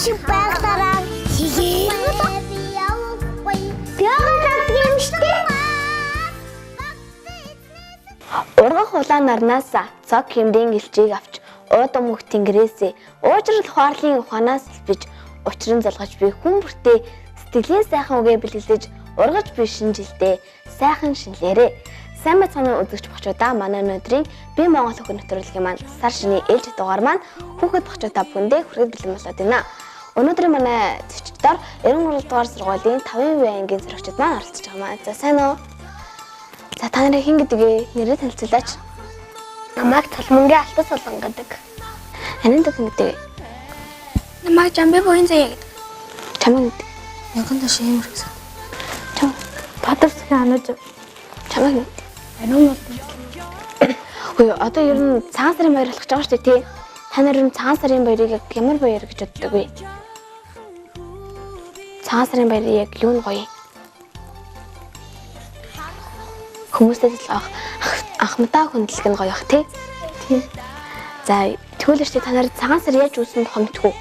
шиг байглаараа хийгээд би явах юм штэ. Ургах улаан нарнаас цог хэмрийн элчийг авч уудам мөх тэнгэрээсээ уужрал хуарлын ухаанаас элбэж учран залгаж би хүн бүртээ сэтгэлийн сайхан үгээ бэлгэлж ургаж би шинжилдээ сайхан шинлээрээ. Сайн мэцгааны үзэгч бохчуудаа манай өнөөдрийн би Монгол хөх нэвтрүүлгийн маань сар шиний ээлж дугаар маань хүүхэд бохчуудаа бүхэндээ хүрэхэд бэлэн болоод байна. Өнөөдрийн манай зочдоор 93 дугаар сургуулийн 5-ын ангийн зоригчид маань оролцож байгаа маань. За сайн уу? За та нарын хэн гэдгээ нэрээ танилцуулаач. Намайг Талмангийн Алтан Солон гэдэг. Анин хэн гэдэг? Намайг Жамби Буян Заяа гэдэг. Чамаг гэдэг. Янган дэш юм гэсэн. Чам Бадарсгийн анаж чамаг гэдэг. ариун бол. Хөөе одоо ер нь цагаан сарын баяр болох гэж байгаа шүү дээ тий. Та нар ер нь цагаан сарын баярыг яг ямар баяр гэж боддог вэ? Цагаан сарын баяр яг юу нь гоё? Хүмүүстэй л ахмадаа хөндлөх нь гоё бах тий. Тийм. За тэгвэл ч та нар цагаан сар яаж үүснэ тухай мэдгүй.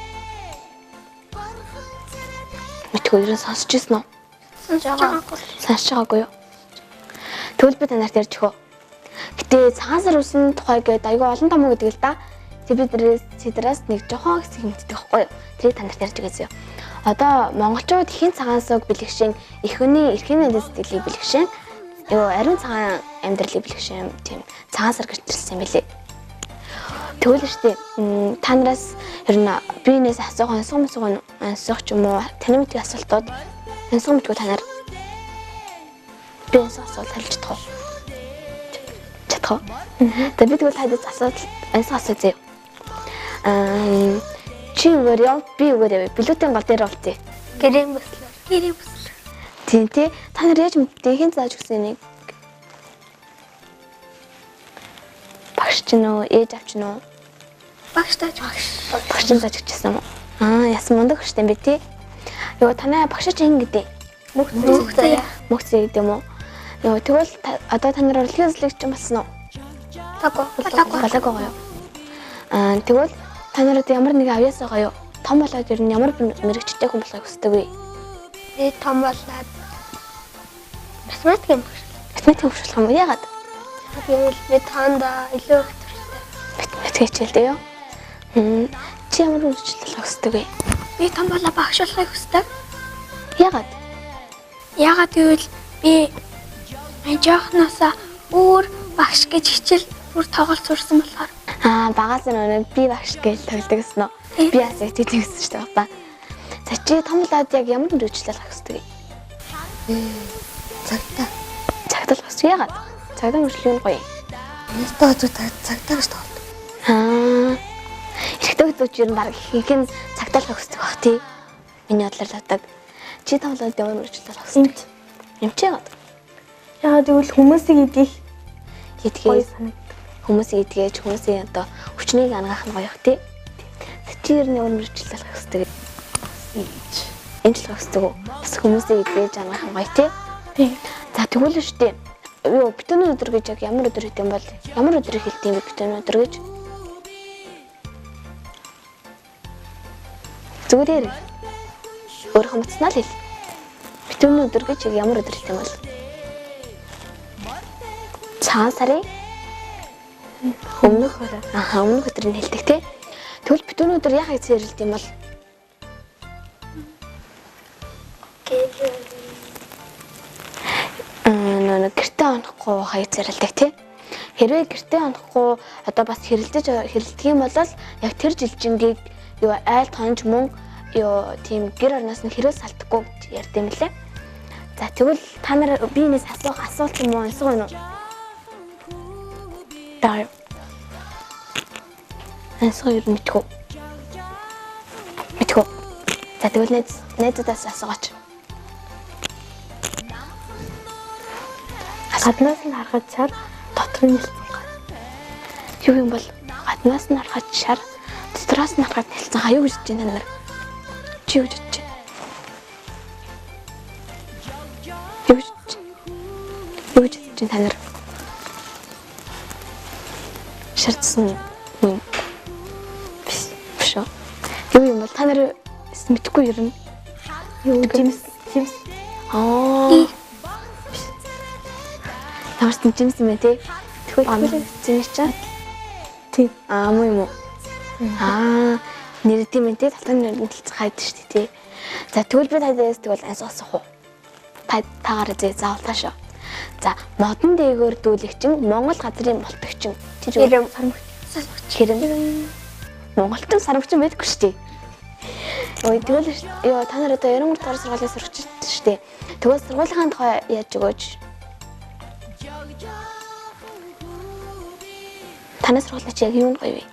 Мэдгүй ер нь сонсч ирсэн үү? Сонсож байгаагүй юу? Тэгвэл би та нарт ярьж өгөө. Гэтэ цагаан сар үүснэ тухай гээд айгүй олон том гэдэг л да. Тэг бид цэдраас нэг жоохон хэсэг мэддэг байхгүй юу? Тэрийг та нарт ярьж өгье зөө. Одоо монголчууд ихэн цагаан суг бэлэгшин, их хүний эрхийн эндийн сэтгэлийг бэлэгшин, ариун цагаан амьдралыг бэлэгшин тийм цагаан сар гэж нэрлсэн юм билээ. Тэгвэл штэ та нараас ер нь биенээс асуух ансуух ч юм уу таны мэдээ асуултууд ансуух мэдгүй та нар биенээс асуулт хэлж чадах уу? Чадах уу? За би тэгвэл тадаас асуулт ансуух асууя. Чи үгээр яв би үгээр яв билүүтийн гол дээр болтыг. Гэрийн бүслэр. Тийм тий. Та нар яаж мэдээ хэн зааж өгсөн нэг багш ч нөө ээж авч нөө Багш тааж багш зааж өгчихсэн юм. Ясан мундаг хөштэй юм би тий. Йоо танай багш чи хэн гэдэг? Мөхтэй. Мөхтэй гэдэг юм уу? Йоо тэгвэл одоо та нар урлагийн үзлэгч юм болсон уу? Балаагаа юу? Тэгвэл та нарт ямар нэг авьяас байгаа юу? Том болоод ер нь ямар мэрэгчтэй хүн болохыг хүсдэг вэ? Би том болоод математик юм багш. Математик хөвчлөх юм уу? Яагаад? Тэгвэл би таанда илүү их төрөлтэй. Математик хичээлтэй юу? Чи ямар мэрэгчлэл болохыг хүсдэг вэ? Би том болоо багш болохыг хүсдэг. Яагаад? Яагаад гэвэл би жоохноосоо өөр багш гэж хичээл бүр тоглож сурсан болохоор. Багаас нь би багш гэж тоглодог гэсэн үү? Би бас яг тийм гэсэн шүү дээ ба. За чи том болоод яг ямар мэрэгчлэл авах хүсдэг вэ? Цагтаа. Цагтаа л хүсдэг яагаад? Цагтаа мэрэгчлэл гоё. Нэстэ цагтаа гэж тоглодог. Эрэгтэй хүмүүс ер нь баг ихэнх нь цагтаа л хүсдэг бах тий. Миний бодлоор татдаг. Чи том болоод ямар мэрэгчлэл авах хүсдэг? Юм чи яагаад? Яагаад гэвэл хүмүүсийг идэх Идгээ хүмүүсийг идгээж хүмүүсийн одоо хүчнийг ангаах нь гоё бах тий. Чи ер нь ямар мэрэгчлэл авах хүсдэг? Энэ ч хүсдэг үү? Бас хүмүүсийг идгээж ангаах нь гоё тий. Тийм. За тэгвэл шүү дээ. Юу битүүний өдөр гэж яг ямар өдөр хэдэм бол ямар өдрийг хэлдэм бэ битүүний өдөр гэж? Зүгээр өөрийнхөө мэдснаа л хэл. Битүүний өдөр гэж яг ямар өдөр хэдэм бол? Цагаан сарын өмнөх өдрийг хэлдэг тий. Тэгвэл битүүний өдөр яах гэж зэрэлдэм бол? Гэртээ онохгүй хаяг зэрэлдэг тий. Хэрвээ гэртээ онохгүй одоо бас хэрэлдэг юм бол яг тэр жилжингийг юу айл тонж мөн юу тийм гэр орноос нь хэрэл салтахгүй гэж ярьд юм лээ. За тэгвэл та нар биенээс асуух асуулт юм уу асуу юм уу? Даа. Асуу юу мэдгүй. За тэгвэл найзуудаас асуугач. гаднаас нь харахад шар дотор нь нэлсэн гай. Юу юм бол гаднаас нь харахад шар дотроос нь харахад нэлсэн гай юу гэж бодож байна нар? Чи юу гэж бодож байна? Юу гэж бодож байна та нар? Шардсан юм биш үү? Юу юм бол та нар Мэдгүй ер нь. Юу жимс. Аа. Ямар ч жимс юм бэ те? Тэгвэл зинэ чаа. Тийм. Муу юм уу? Нэр тийм ээ те. Талтаны нэр хэлцэх хайд шүү дээ те. За тэгвэл би тадаас тэгвэл асуусах уу? Тагаараа зээ заавал таашаа. За модон дээгүүр дүүлэгчин Монгол газрын болтогчин. Хэрэм сармагч. Хэрэм. Монголчин сармагчин байдаггүй шүү дээ. Ой тэгвэл ёо та нар одоо 93 дугаар сургуулийн сурагч шүү дээ. Тэгвэл сургуулийнхаа тухай яаж өгөөж? Танаас сургуулаа чи яг юу гоё вэ?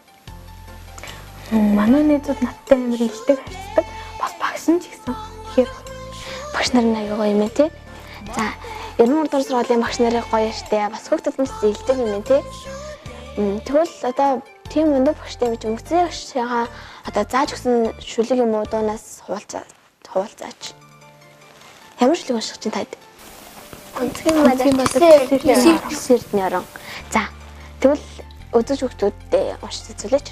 Манай найзууд надтай амар илдэг харцдаг. Бас багш нь ч гэсэн. Тэгэхээр Багш нар нь аягүй гоё юм ээ те. За 93 дугаар сургуулийн багш нарын гоё штэ. Бас хүүхдүүд нь илдэг юм ээ те. Тэгвэл одоо тийм өндөр багштай гэж өнгөцөө багшаа одоо зааж өгсөн шүлэг юм уу дуунаас хуваалцаач. Ямар шүлэг унших чинь таад? Өнцгийн мадад Сэрдний орон. За тэгвэл өдөөж хүүхдүүдтэй уншиж үзүүлээч.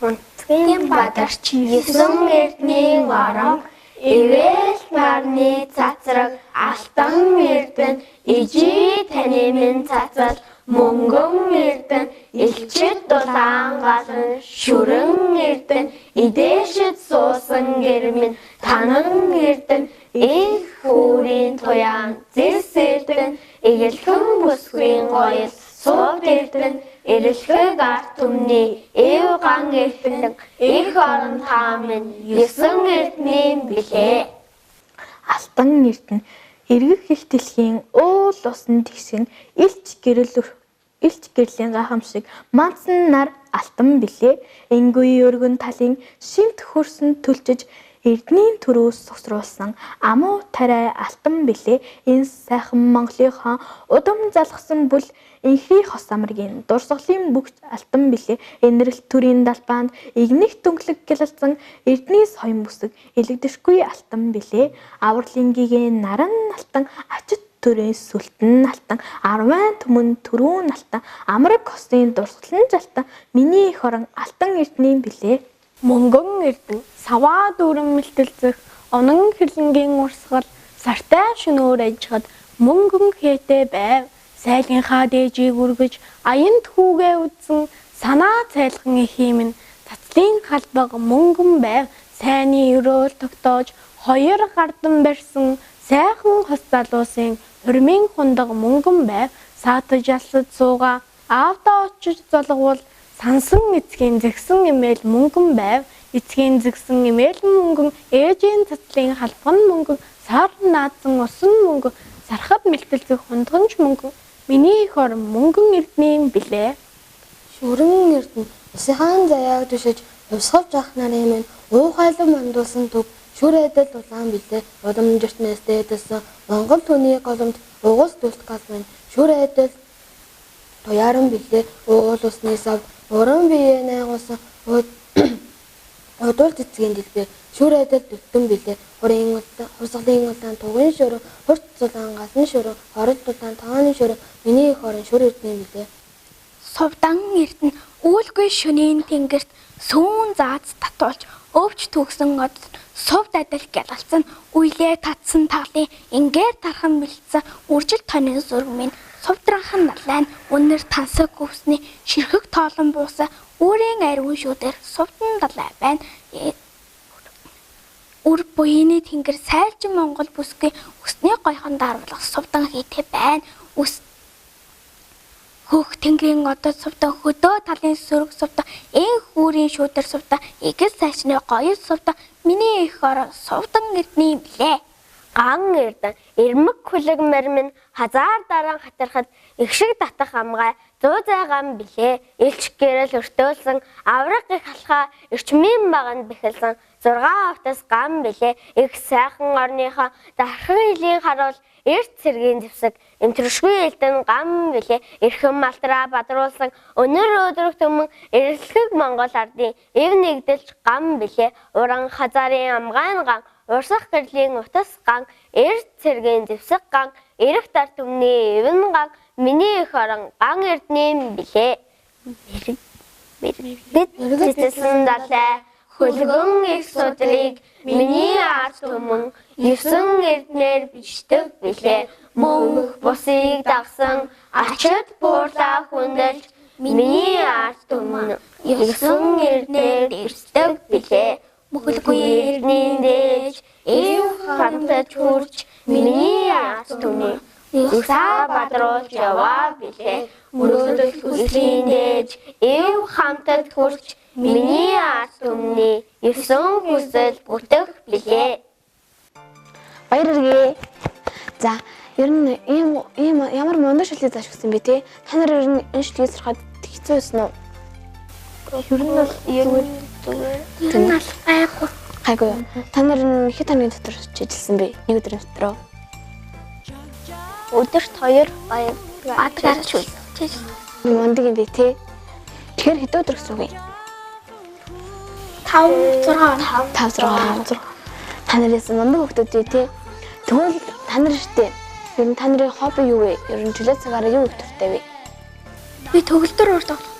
Өнцгийн бадарч 9 эрдний орон ивэл марны цацраг алтан эрдэн ижи таны минь цацал мөнгөн эрдэн элчит дулаан галан шүрэн эрдэн идээшид суусан гэрмэн танан эрдэн их хүрийн туяан зэс эрдэн эгэлхэн бүсгүйн гоёл сууд эрдэн эрэлхэг арт түмний эв ган эрдэн их орон таамын 9 эрдний билээ. алтан эрдэнэ эргэх их дэлхийн уул усан тэгсэн илч гэрлийн гайхамшиг мансан нар алтан билээ. Энгүй өргөн талын шимт хөрсөн төлчөж эрдний төрөөс согсруулсан амуу тариа алтан билээ. Энэ сайхан Монголынхаа удам залгсан бүл инхри хос амргийн дурсгалын бүгд алтан билээ. Энэрл төрийн далбаанд игнэх дөнгөлөг гялалцсан эрдний соён бүсэг элэгдэшгүй алтан билээ. Авралын гиген наран алтан ачит төрийн сүлтэн алтан арвайн түмэн төрүүн алтан амраг хосын дурсгалын жалтан миний их орон алтан эрдний билээ. Мөнгөн эрдэн саваа дүүрэн мэлтэлцэх онон хилэнгийн урсгал сартай шөнөөр ажихад мөнгөн хээтэй байв. Сайлынхаа дээжийг үргэж аянд хүүгээ үдсэн санаа цайлхан ихиймэн цацлын халбаг мөнгөн байв. Сайны өрөөл тогтоож хоёр гардан барьсан сайхан хос залуусын хурмын хундаг мөнгөн байв. Саатаж алсад сууга аавдаа очиж золгвол сансан эцгийн зэгсэн эмээл мөнгөн байв. Эцгийн зэгсэн эмээл мөнгөн ээжийн цацлын халбан мөнгөн сар наадсан усан мөнгөн сархад мэлтэлцэх хундганч мөнгөн миний их орон мөнгөн эрдний билээ. Шүрэн эрдэнэ эсэхан заяаг түшиж явсгавч ах нарын минь уухайлан мандуулсан төв шүрэдэл улаан билээ. Уламжиртнээс дээдсэн Монгол түүний голомт угус дүлт галмын шүрэдэл туяаран билээ. Уул усны сав уран биеэ найгуулсан удуул цэцгийн дэлбэр шүрэдэл дүлтэн билээ. Хурсгалын улаан тугын шөрөө хурц зулаан галан шөрөө хорол улаан тооны шөрөө миний их орон шүр эрдэнэ билээ. Сувдан эрдэнэ үүлгүй шөнийн тэнгэрт сүүн заац татуулж өвч төгсөн од сув дадал гялалцсан үйлээ татсан таглын ингээр тархан бэлдсэн үржил тоны зураг минь сувдранхан налайн үнэр тансаг гүсний ширхэг тоолон буусаа өөрийн ариун шүүдэр сувдан далай байна. Үр буйны тэнгэр сайлжин Монгол бүсгүй өсний гойхон дарвалах сувдан хийтэй байна. Хөөх тэнгэрийн одод сувдан хөдөө талын сөрөг сувдан эн хүүрийн шүүдэр сувдан игэл сайшны гоё сувдан миний их орон сувдан эрдний билээ. Ган эрдэн эрмэг хүлэг мармин хазаар дараа хатархад их шиг татах амгай 100 гам билээ. Илч гэрэл өртөөлсөн авраг их халхаа эрчмийн баганд бэхэлсэн 6 автас гам билээ. Их сайхан орныхоо дархан илийн харуул эрт цэргийн зэвсэг эмтршгүй элдэн гам билээ. Эрхэм малтраа бадруулсан өнөр өдрөх төмөн эрэлхэг Монгол ардын эв нэгдэлж гам билээ. Уран хазаарын амгайн ган урсах гэрлийн утас ган эрт цэргийн зэвсэг ган эрэх дар түмний эвэн ган миний их орон ган эрдний билээ. Бид цэцэлсэн далай хөлгөн их судрыг миний ард түмэн 9 эрднэр бичдэг билээ. Мөнх бусыг дагсан ачид буурлаа хүндэлж миний ард түмэн 9 эрднэр бичдэг билээ. Мөхөлгүй эрднийн дээж эв хамтаж хурж миний ард түмэн юуса бадруулж яваа билээ. Мөрөөдөл хүслийн дээж эв хамтаж хурж миний ард түмний 9 хүсэл бүтэх билээ. Баярлалаа. За, ер нь ийм ямар мундаг шүлгийг зааж өгсөн бэ те? Та нар ер нь энэ шүлгийг сурахад хэцүү байсан уу? Ер нь бол Энэ бол гайгүй. Гайгүй юу? Та нар хэд хоногийн дотор ажилласан бэ? Нэг өдрийн дотор уу? Өдөрт 2 Бадраач үл. Мундаг юм бэ те? Тэгэхээр хэд өдөр гэсэн үг юм? 5 6 Та нараас мундаг хүмүүс үү те? Тэгвэл та нар штэ. Ер нь та нарын хобби юу вэ? Ер нь жилээ цагаараа юу их дуртай вэ? Би төгөлдөр урд тоглох.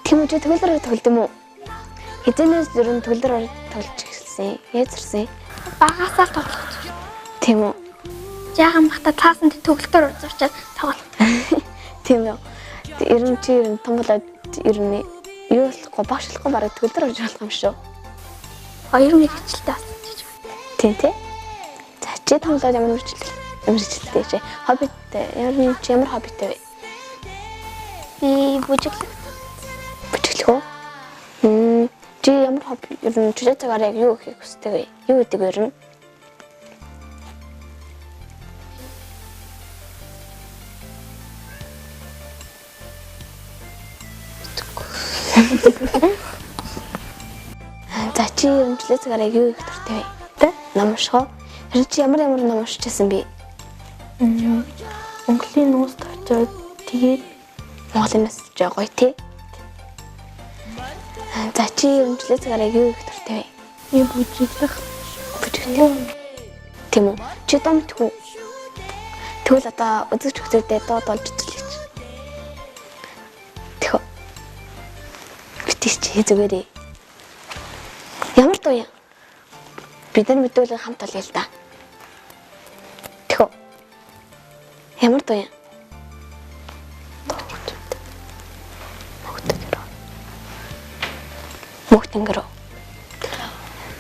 Тийм үү, төгөлдөр тоглодог юм уу? Хэзээс ер нь төгөлдөр тоглож эхэлсэн? Яаж ирсэн? Багасаа тоглох. Тийм үү. Жаахан бахта цаасан төгөлдөр урд зурчаад тоглох. Тийм үү. Ер нь чи том болоод ер нь юу болохгүй багшлахгүй бараг төгөлдөр орж болох юм шүү. 2 мэрэгчлээ асууж гэж байна. Тийм тий. За чи том болоод ямар мэрэгчлээ чи? Хоббитэй ямар хоббитэй вэ? Би бүжиглэх. Бүжиглэх үү? Чи ямар хобби ер нь жилээ цагаараа юу хийх хүсдэг вэ? Юу гэдэг вэ ер нь? За чи жилээ цагаараа юу их дуртай вэ? Тэ? Ном унших. Тэр чи ямар ном уншижсэн бэ? Монголын нууцд очиод тэгээд Монголын нууц гоё тий. За чи жилээ цагаараа юу их дуртай вэ? би бүжиглэх. Тийм үү? Чи дом тхүү. Тэгвэл одоо үзэгч хүмүүстэй доод болж үзүүлээч. Тэхөө. Битгий чи зүгээрээ. Ямар дуу юм? Бид нар мэдүүлэг хамт олъё л да. Тэхөө. Ямар дуу юм? Мөхтөнгөрөө.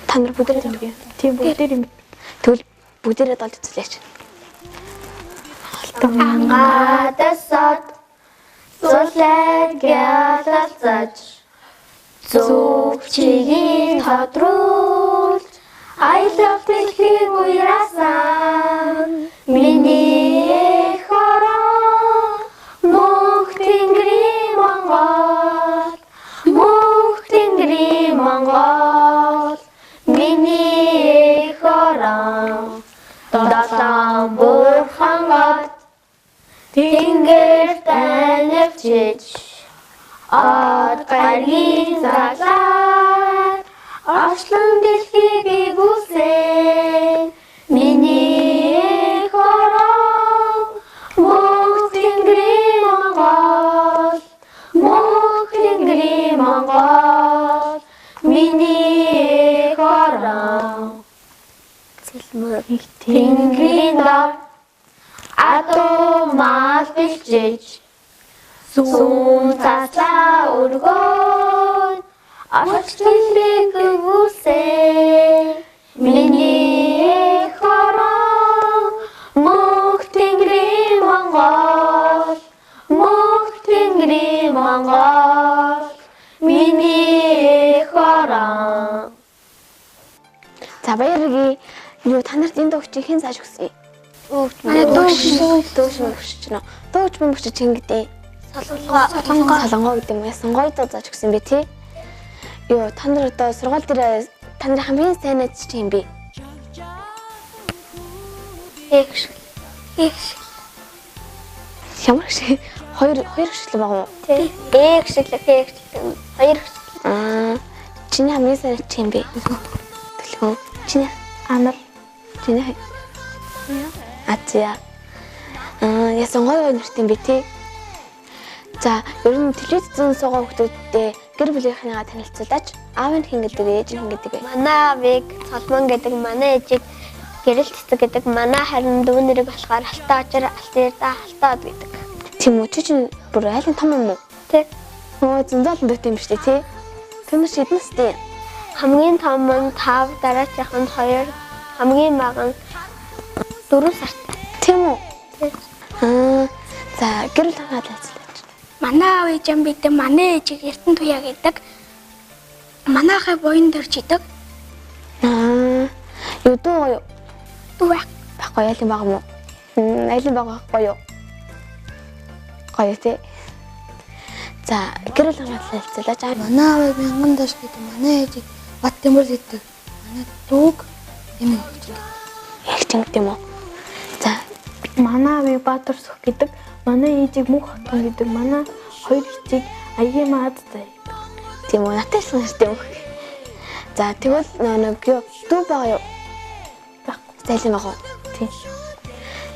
Та нар бүгд тийм. Тийм бүгдээр юм. Тэгвэл бүгдээрээ долж үзлээч. Ангадасад зүлэг ялалцаж зүг чигийг тодруулж аялах дэлхийг уяасан миний хорон мөнх тэнгэрийн Монгол миний хорон долоон бурхан гот тэнгэрт анивчиж ад гаргийн залаад орчлон дэлхийг гүйсэн миний хорон мөнх тэнгэрийн Монгол миний хорон тэнгэрийн дор атом мал бэлчиж сүүн таслаа өргөөн орчлоныг гүйсэн миний хорон мөнх тэнгэрийн Монгол миний хорон. За баярлалаа. Юу та нарт энэ дуугч хэн зааж өгсөн юм? Дуугч өгч байна. Дуугч бомбч чин гэдэг. Солонгоо гэдэг юм яа. Сонгой дуу зааж өгсөн бэ тий? Юу та нар одоо сургууль дээр та нар хамгийн сайн найз чи юм бэ? Их. Ямар шиг хоёр хэвшлэг байгаа юм. Тий. Хэвшлэг. Хоёр Чиний хамгийн сайн чи юм бэ? Төлхөө. Чиний Амар. чиний Азия. Ясан гоё нэрт юм бэ тий? За, ер нь телевизэн суугаа хүмүүстэй гэр бүлийнхээ танилцуулаач. Аав нь хэн гэдэг, ээж нь хэн гэдэг вэ? Манай аавыг Соломон гэдэг, манай ээжийг Гэрэл Цэцэг гэдэг, манай харин дүү нэрийг болохоор Алтаа Ажир, Алтаерда, Алтаад гэдэг. Тийм үү? Чи чинь бүр айлын том юм уу? Тэг. Зөндөлн дэт юм шүү дээ, тий? Түүнээс хэдэн настай? Хамгийн том нь 5, дараачих нь 2, хамгийн бага нь 4 сартай. Тийм үү? Тэг. За, гэр бүлийнхээ танилцуулаач. Манай аав ээжэн бид манай ээжийг Эрдэнэ Туяа гэдэг. Манайхаа буян дөрж идэг. Юу дөө Дүү байхгүй айлын баг юм уу? Айлын баг байхгүй юу? Гоё тий. За, гэр бүлийнхээ танилцуулаач. Манай аавыг мянган даш гэдэг, манай ээжийг Бат Тэмүр гэдэг. Манай дүүг Эмэн гэж гэдэг. Яг ч юм уу? За, Манай аавыг Баатар Сүх гэдэг, манай ээжийг Мөнх Хотгон гэдэг, манай хоёр эцэг Аягийн Маад заа. тийм үү? Натай санагдсан юм. За, тэгвэл нэг юу дүү байгаа юу? Зайлын баг уу? Тийм.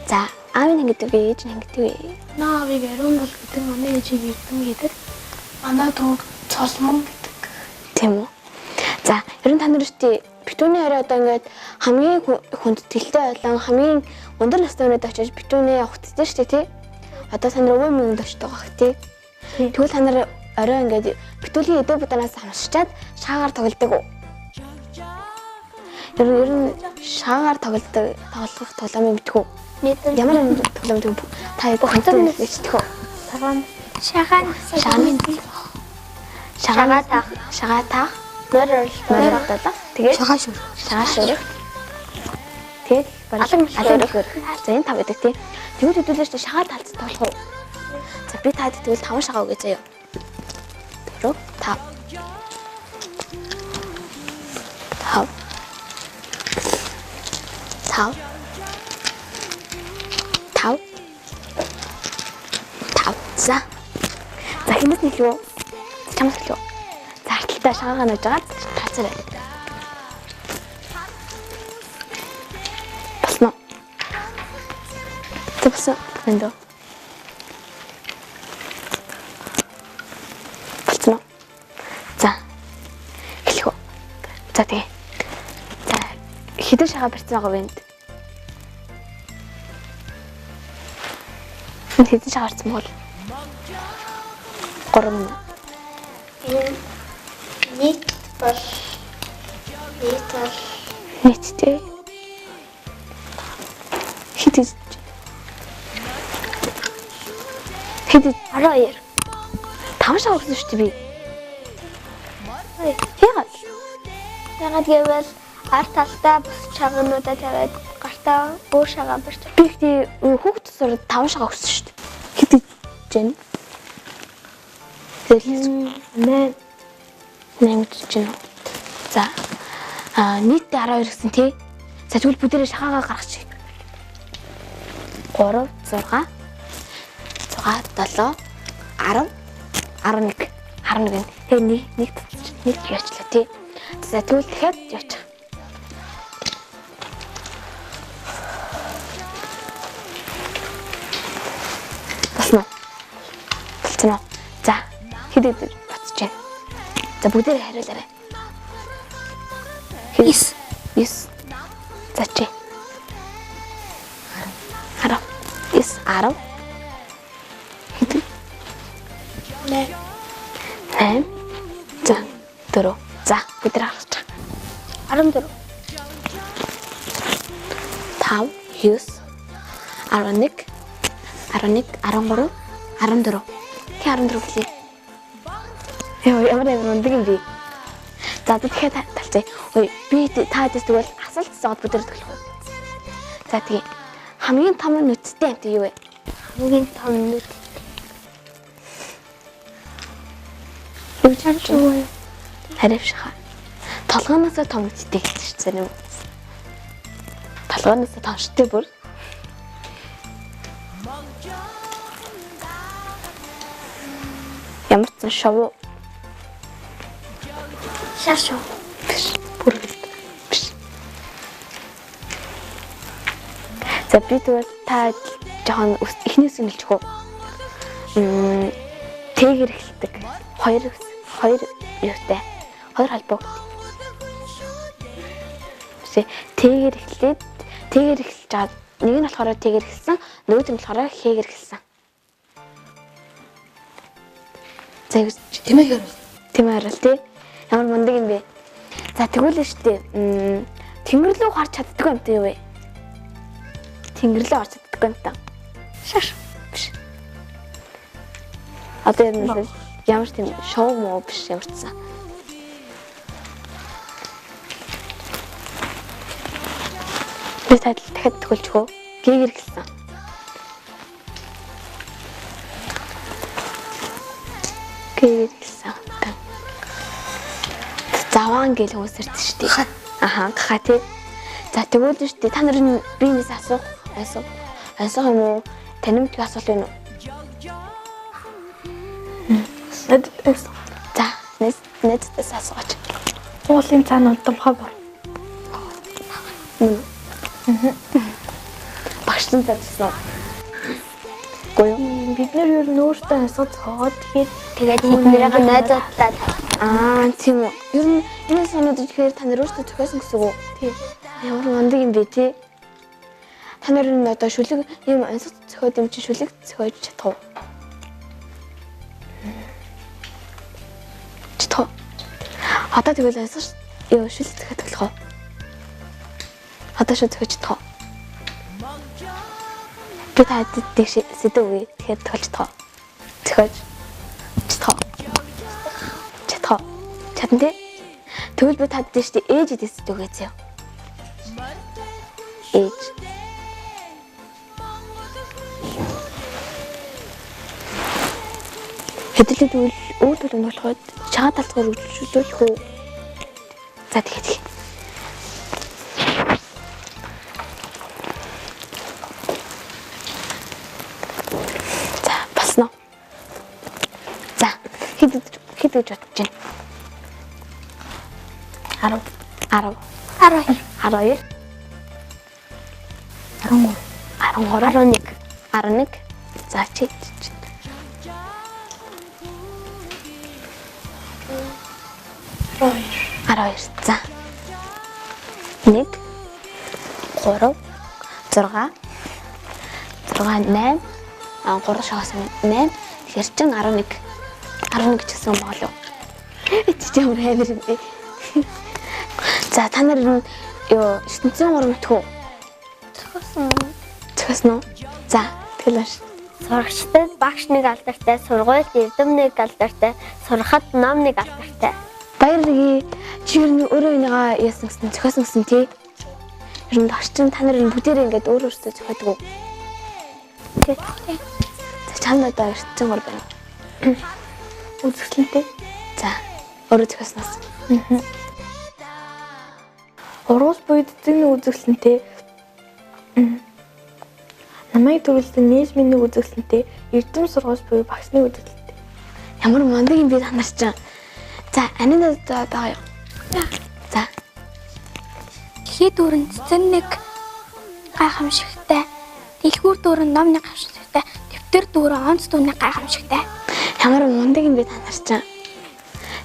За, аав нь гэдэг вэ? Ээж нь гэдэг вэ? Манай аавыг Ариун бол гэдэг, манай ээжийг Эрдэнэ гэдэг. Манай дүүг Соломон гэдэг. Тийм үү? За, ер нь та нар чи битүүний орой одоо ингээд хамгийн хүндэтгэлтэй байлан хамгийн өндөр настай өнөд очиж битүүний явах хэрэгтэй шүү дээ, тий? Одоо та нар өвөө мөнгөнд очиж байгаа хэ, тий? Тэгвэл та нар орой ингээд битүүлийн эдээ будаанаас хамшичаад шаагаар тоглодог уу? Ер нь шаагаар тоглох тоглоом мэдгүй. Ямар нэг тоглоом тийм та яг хонцор мэдчихдэг үү? Шагаа таах. Нөр орлоо. Тэгээд Шагаа шүр. Тэгээд алан мөхөр. За энэ 5 гэдэг тий. Тэгвэл хэдүүлээч шагаа талцтай болох уу? За би таад тэгвэл 5 шагаа өгье заяа. 4 5. 5. За хинэс нийлүү? Чамаас хэлүү. За харталтаа шагаагаа нэж байгаа таарцаарай. Басна. Тэвсэн эндөө. Басна. За. Хэлхүү. За тэгээ. За хэдэн шагаа барьсан байгаа вэ энд? Хэдэн шагаа барьсан бол? 3. Нийт бол нийтдээ хэд 12. 5 шаа өгсөн шүү дээ би. Ягаад гэвэл арт талдаа бус чагануудаа тавиад гартаа өөр шагаа барьж. Би ихтэй хүүхд тусаар 5 шаа өгсөн шүү дээ. Хэд гэж байна? Тэгэл 8 гэж байна. За нийтдээ 12 гэсэн тий. За тэгвэл бүгдээрээ шахаагаа гаргачих. 3 6 7 10 11. Тэгээ нэг яачлаа тий. За тэгвэл дахиад явчих. Басна. За хэд боцож байна. За бүгдээрээ хариулаарай. 9. За чи. 10. 10. 8. За 4. За бүгдээ хараач. 14. 5 9 11 13 14. Тэ 14 гэлээ. Ямар өндөг юм бэ? За тэгэхээр талцай. Ой би таадаг тэгвэл асуулт зоод бүдэр төлөх үү? За тэгээ хамгийн том нүцтэй амт юу вэ? Хамгийн том нүд. Юу чарч юу? Харившха. Толгооноос том нүцтэй гэж чинь юм. Толгооноос том штэй бүр. Ямар ч шоу Шашуу. бүр биш. За би тэгвэл та жоохон ихнээс нь хэлчих үү? Тэгэр эхэлдэг. хоёр юутай. Хоёр холбоо. Тэгээр эхэлж чаад нэг нь болохоор тэгээр эхэлсэн, нөгөөд нь болохоор хэгээр эхэлсэн. За тиймээр л тий. Ямар мундаг юм бэ? За тэгвэл шүү дээ. Тэнгэр рүү гарч чаддаг юм тий юу вэ? Тэнгэр рүү гарч чаддаг юм та. Шаш. Биш. Одоо ямар ч тийм шоу муу биш ямар ч сан. Би дахиад төгөлж хөө. Гээгэр гэлсэн. Гээгэр гэлсэн. Заваан гэл хүмүүсэрт шүү дээ. Аха ха тий. За тэгвэл шүү дээ та нарын биенээс асуух юм уу? Танимтгий асуулт байна уу? За нэстээс асуугач. Уулын цаана удамхаа бор. Багшлан зарсан. Гойо. Бид нэр ер нь өөртөө асууж хоод Тэгээд эднэрийг найзуудлаад тийм үү. Ер нь энэ санаад ихээр та нар өөртөө зохиосон гэсэн үг үү? Тийм. Ямар мундаг юм бэ тий? Та нар нь одоо шүлэг юм ансаг зохиод юм чи шүлэг зохиож чадах уу? Чадах. Одоо тэгвэл ансаг юу шүлэг зохиод болох уу? Одоо шүлэг зохиож чадах уу? Би та дэш сэдв үгүй тэгэхээр тохиолж чадах уу? Зохиож чадах уу? Чадах уу? Чадна тий? Тэгвэл би та дэш ээж дэс үгүй зөө. Ээж. Хэдүүлээд үйл төлөв болоход чагаа талцгаар үргэлжлүүлэх үү? За тэгээд. За басна. За хэд гэж бодож байна? 10. 12. 11. За чи. 12. За. 1 3 6 8 3 шахаас 8 тэгэхээр чин 11 ч гэсэн болов. Чи ямар хэмэр юм бэ? За та нар юу ертөнцийн 3 мэдхүү? Зохиосон уу? За тэгэл баш. сурагчдад багш нэг алдартай, сургуульд эрдэм нэг алдартай, сурахад ном нэг алдартай. Баярлалаа. Чи ер нь өөрөө энийгаа яасан гэсэн зохиосон гэсэн тий? Ер нь багш чинь та нарын бүгдээрээ ингээд өөрөөсөө зохиодог уу? Тий. За чам надаа ертөнцийн 3 байна. үзэсгэлэнтэй. За өөрөө зохиосноос. Урус буйд эцэгний үзэсгэлэнтэй. Намайг төрүүлсэн нийгмийн үзэсгэлэнтэй. Эрдэм сургууль буюу багшны үзэсгэлэнтэй. Ямар мундаг юм би та нар чинь. За анинаа байгаа юу? За. Дэлхий дүүрэн цэцэн нэг гайхамшигтай. Дэлгүүр дүүрэн ном нэг гайхамшигтай. Дэвтэр дүүрэн онц дүүрэн гайхамшигтай. Ямар мундаг юм бэ та нар чинь.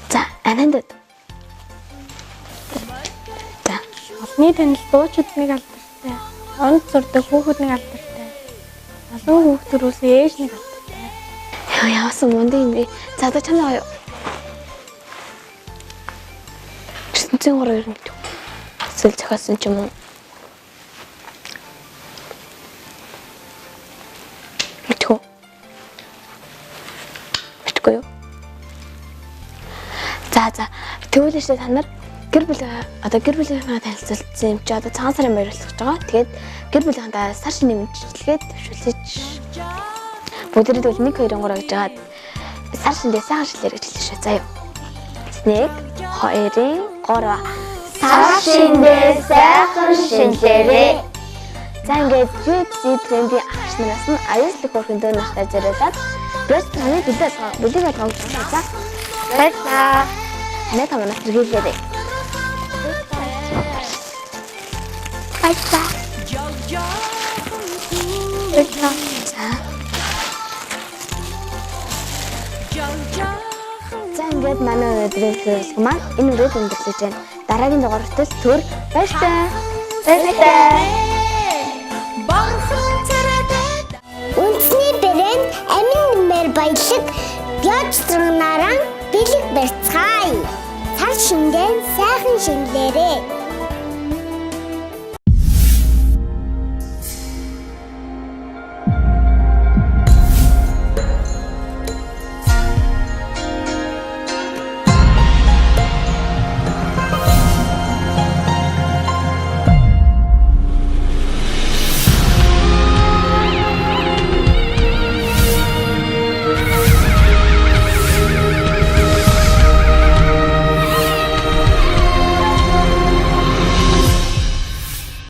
За анинаа. За. Олны танил дуучид нэг алдартай. Онд сурдаг хүүхэд нэг алдартай. Олон хүүхдөрөөс ээж нэг алдартай. Яасан мундаг юм бэ? За одоо чанаа юу? Ертөнцийн 3 ер нь эсвэл зохиосон ч юм уу? Мэдгүй юу? За тэгвэл та нар гэр бүлийнхээ танилцуулсан юм чи одоо цагаан сарын баяр болох гэж байгаа. Тэгээд гэр бүлийнхээ сар шинэ мэдчилгээд төвшүүлж бүгдээрээ тэгвэл 1 2 3 гэж жаад сар шиндээ сайхан шилээр гэж хэлсэн шүү. Заа юу. 1 2 3 Сар шиндээ сайхан шинлээрээ. За ингээд UFC трендing агч нараас нь аюулгүй хөрхөн дөр настай зориулаад бэст таны бүлэг алгаа гэж байна. Баярлалаа. Танай таманаас хэрэглээрэй. Баярлалаа. За ингээд манай өдрийн зөвлөгөө маань энэ үрээд өндөрлөж байна. Дараагийн дугаар хүртэл түр баяртай. Үндэсний брэнд амин нэмэр баялаг биочлогнаараа бэлэг барьцгаая. Цар шингэн сайхан шингэлээрээ.